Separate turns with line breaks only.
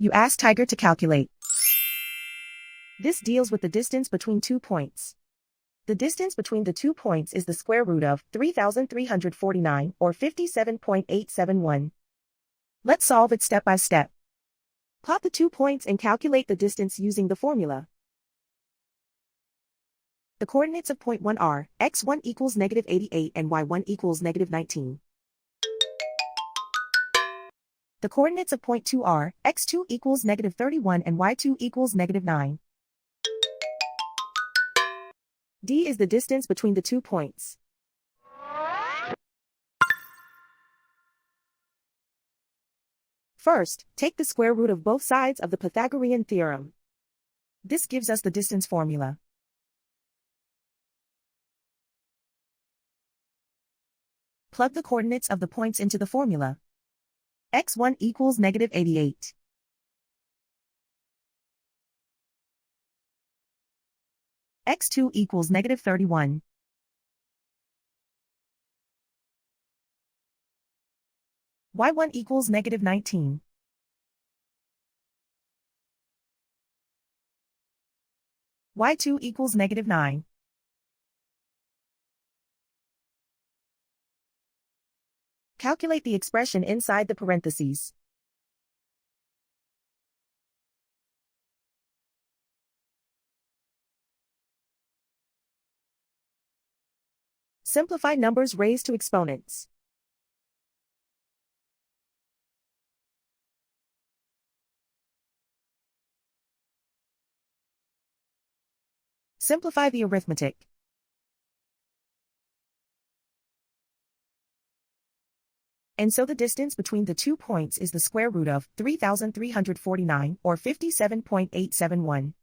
You ask Tiger to calculate. This deals with the distance between 2 points. The distance between the 2 points is the square root of 3,349 or 57.871. Let's solve it step by step. Plot the 2 points and calculate the distance using the formula. The coordinates of point 1 are x1 equals -88 and y1 equals -19. The coordinates of point 2 are x2 equals -31 and y2 equals -9. D is the distance between the 2 points. First, take the square root of both sides of the Pythagorean theorem. This gives us the distance formula. Plug the coordinates of the points into the formula. x1 equals -88. x2 equals -31. y1 equals -19. y2 equals -9. Calculate the expression inside the parentheses. Simplify numbers raised to exponents. Simplify the arithmetic. And so the distance between the 2 points is the square root of 3,349 or 57.871.